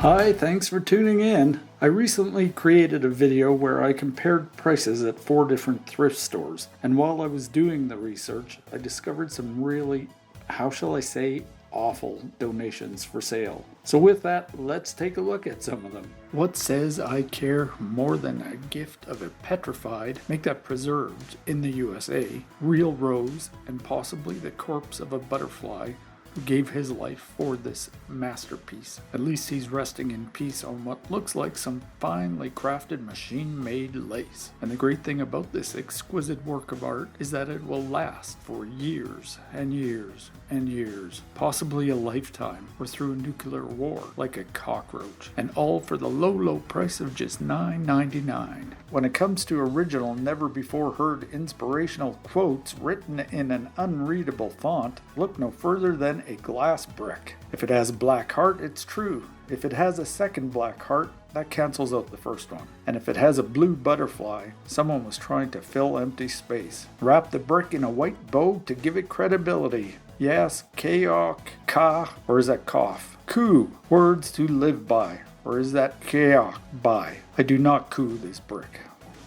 Hi, thanks for tuning in. I recently created a video where I compared prices at 4 different thrift stores, and while I was doing the research, I discovered some really, how shall I say, awful donations for sale. So with that, let's take a look at some of them. What says I care more than a gift of a petrified, make that preserved in the USA, real rose, and possibly the corpse of a butterfly who gave his life for this masterpiece. At least he's resting in peace on what looks like some finely crafted machine-made lace. And the great thing about this exquisite work of art is that it will last for years and years and years, possibly a lifetime, or through a nuclear war, like a cockroach. And all for the low, low price of just $9.99. When it comes to original, never-before-heard inspirational quotes written in an unreadable font, look no further than a glass brick. If it has a black heart, it's true. If it has a second black heart, that cancels out the first one. And if it has a blue butterfly, someone was trying to fill empty space. Wrap the brick in a white bow to give it credibility. Yes, K-O-K, ka, or is that cough? Coo, words to live by. Or is that K-O-K, by? I do not coo this brick.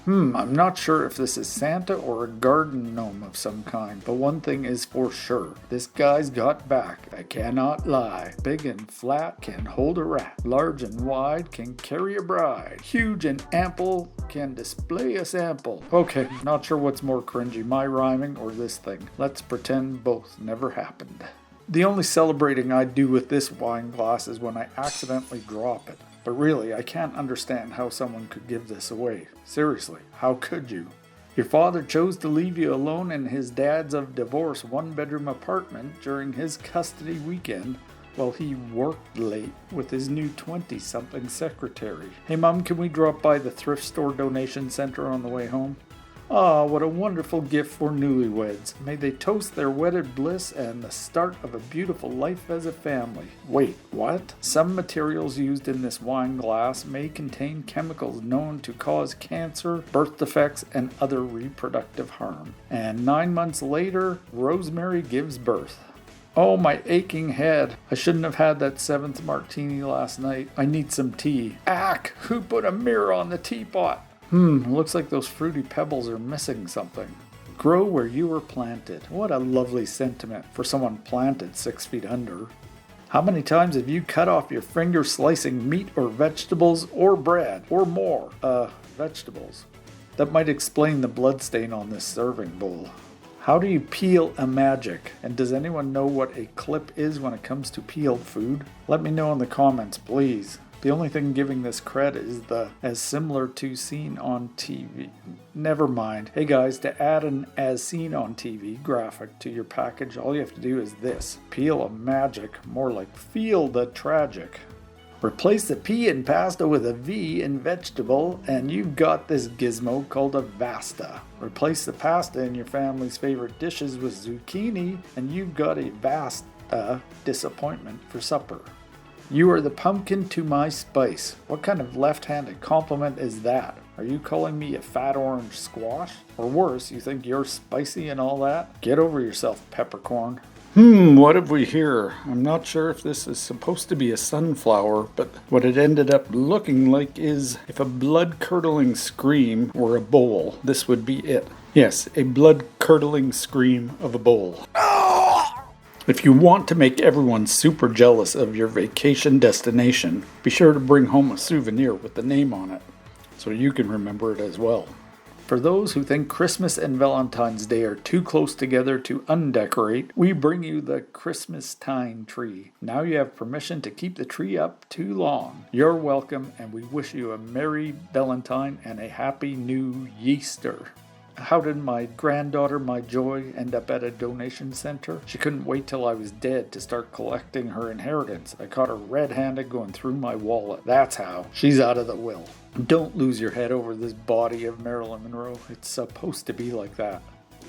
I'm not sure if this is Santa or a garden gnome of some kind, but one thing is for sure. This guy's got back, I cannot lie. Big and flat can hold a rat. Large and wide can carry a bride. Huge and ample can display a sample. Okay, not sure what's more cringy, my rhyming or this thing. Let's pretend both never happened. The only celebrating I do with this wine glass is when I accidentally drop it. But really, I can't understand how someone could give this away. Seriously, how could you? Your father chose to leave you alone in his dad's of divorce one-bedroom apartment during his custody weekend while he worked late with his new 20-something secretary. Hey Mom, can we drop by the thrift store donation center on the way home? Ah, what a wonderful gift for newlyweds. May they toast their wedded bliss and the start of a beautiful life as a family. Wait, what? Some materials used in this wine glass may contain chemicals known to cause cancer, birth defects, and other reproductive harm. And 9 months later, Rosemary gives birth. Oh, my aching head. I shouldn't have had that 7th martini last night. I need some tea. Ack! Who put a mirror on the teapot? Looks like those fruity pebbles are missing something. Grow where you were planted. What a lovely sentiment for someone planted 6 feet under. How many times have you cut off your finger slicing meat or vegetables or bread or more? Vegetables. That might explain the bloodstain on this serving bowl. How do you peel a magic? And does anyone know what a clip is when it comes to peeled food? Let me know in the comments, please. The only thing giving this cred is the as similar to seen on TV. Never mind. Hey guys, to add an as seen on TV graphic to your package, all you have to do is this. Peel a magic, more like feel the tragic. Replace the P in pasta with a V in vegetable, and you've got this gizmo called a vasta. Replace the pasta in your family's favorite dishes with zucchini, and you've got a vasta disappointment for supper. You are the pumpkin to my spice. What kind of left-handed compliment is that? Are you calling me a fat orange squash? Or worse, you think you're spicy and all that? Get over yourself, peppercorn. What have we here? I'm not sure if this is supposed to be a sunflower, but what it ended up looking like is if a blood-curdling scream were a bowl, this would be it. Yes, a blood-curdling scream of a bowl. If you want to make everyone super jealous of your vacation destination, be sure to bring home a souvenir with the name on it, so you can remember it as well. For those who think Christmas and Valentine's Day are too close together to undecorate, we bring you the Christmas-tine tree. Now you have permission to keep the tree up too long. You're welcome, and we wish you a Merry Valentine and a Happy New Yeaster. How did my granddaughter, my joy, end up at a donation center? She couldn't wait till I was dead to start collecting her inheritance. I caught her red-handed going through my wallet. That's how. She's out of the will. Don't lose your head over this body of Marilyn Monroe. It's supposed to be like that.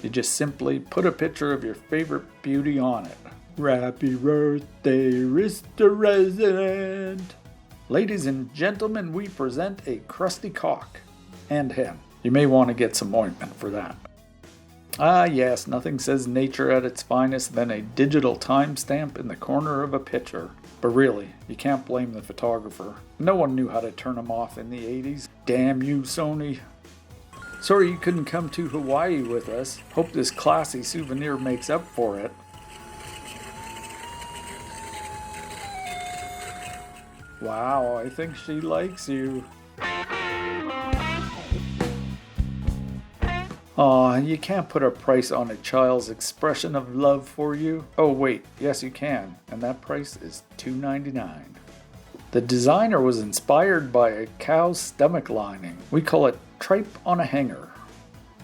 You just simply put a picture of your favorite beauty on it. Happy birthday, Mr. Resident. Ladies and gentlemen, we present a crusty cock and hen. You may want to get some ointment for that. Ah yes, nothing says nature at its finest than a digital timestamp in the corner of a picture. But really, you can't blame the photographer. No one knew how to turn them off in the 80s. Damn you, Sony. Sorry you couldn't come to Hawaii with us. Hope this classy souvenir makes up for it. Wow, I think she likes you. Aw, you can't put a price on a child's expression of love for you. Oh wait, yes you can, and that price is $2.99. The designer was inspired by a cow's stomach lining. We call it tripe on a hanger.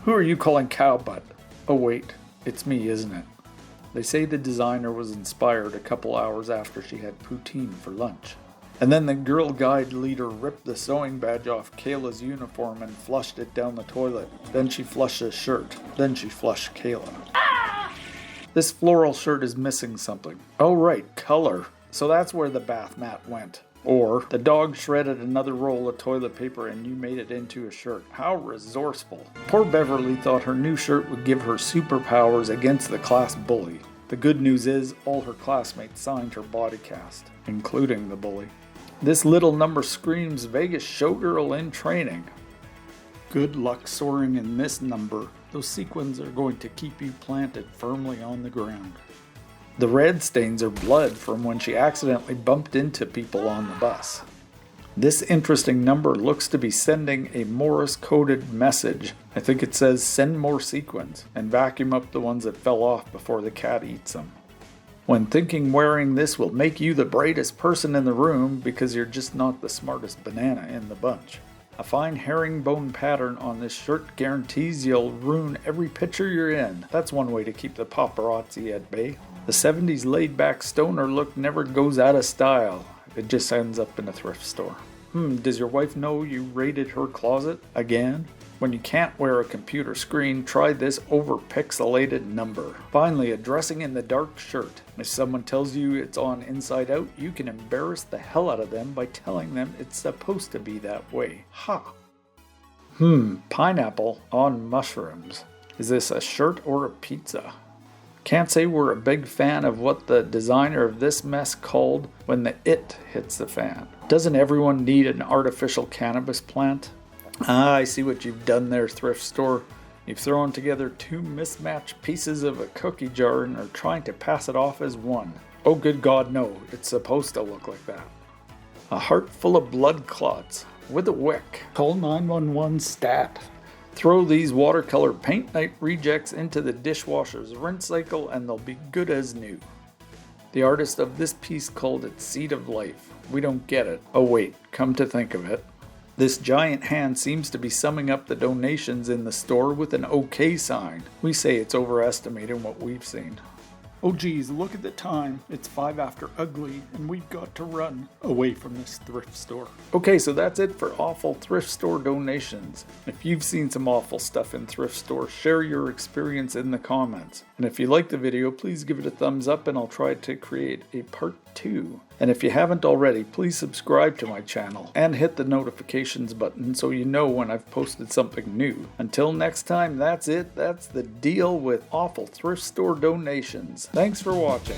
Who are you calling cow butt? Oh wait, it's me, isn't it? They say the designer was inspired a couple hours after she had poutine for lunch. And then the Girl Guide leader ripped the sewing badge off Kayla's uniform and flushed it down the toilet. Then she flushed his shirt. Then she flushed Kayla. This floral shirt is missing something. Oh right, color. So that's where the bath mat went. Or the dog shredded another roll of toilet paper and you made it into a shirt. How resourceful. Poor Beverly thought her new shirt would give her superpowers against the class bully. The good news is all her classmates signed her body cast, including the bully. This little number screams Vegas showgirl in training. Good luck soaring in this number. Those sequins are going to keep you planted firmly on the ground. The red stains are blood from when she accidentally bumped into people on the bus. This interesting number looks to be sending a Morse-coded message. I think it says send more sequins and vacuum up the ones that fell off before the cat eats them. When thinking wearing this will make you the brightest person in the room because you're just not the smartest banana in the bunch. A fine herringbone pattern on this shirt guarantees you'll ruin every picture you're in. That's one way to keep the paparazzi at bay. The 70s laid-back stoner look never goes out of style. It just ends up in a thrift store. Does your wife know you raided her closet again? When you can't wear a computer screen, try this over-pixelated number. Finally, a dressing in the dark shirt. If someone tells you it's on inside out, you can embarrass the hell out of them by telling them it's supposed to be that way. Ha! Pineapple on mushrooms. Is this a shirt or a pizza? Can't say we're a big fan of what the designer of this mess called when the it hits the fan. Doesn't everyone need an artificial cannabis plant? Ah, I see what you've done there, thrift store. You've thrown together two mismatched pieces of a cookie jar and are trying to pass it off as one. Oh good God, no, it's supposed to look like that. A heart full of blood clots with a wick. Call 911 stat. Throw these watercolor paint night rejects into the dishwasher's rinse cycle and they'll be good as new. The artist of this piece called it Seed of Life. We don't get it. Oh wait, come to think of it. This giant hand seems to be summing up the donations in the store with an OK sign. We say it's overestimating what we've seen. Oh geez, look at the time. It's 5 after ugly and we've got to run away from this thrift store. Okay, so that's it for awful thrift store donations. If you've seen some awful stuff in thrift stores, share your experience in the comments. And if you like the video, please give it a thumbs up and I'll try to create a part 2. And if you haven't already, please subscribe to my channel and hit the notifications button so you know when I've posted something new. Until next time, that's it. That's the deal with awful thrift store donations. Thanks for watching.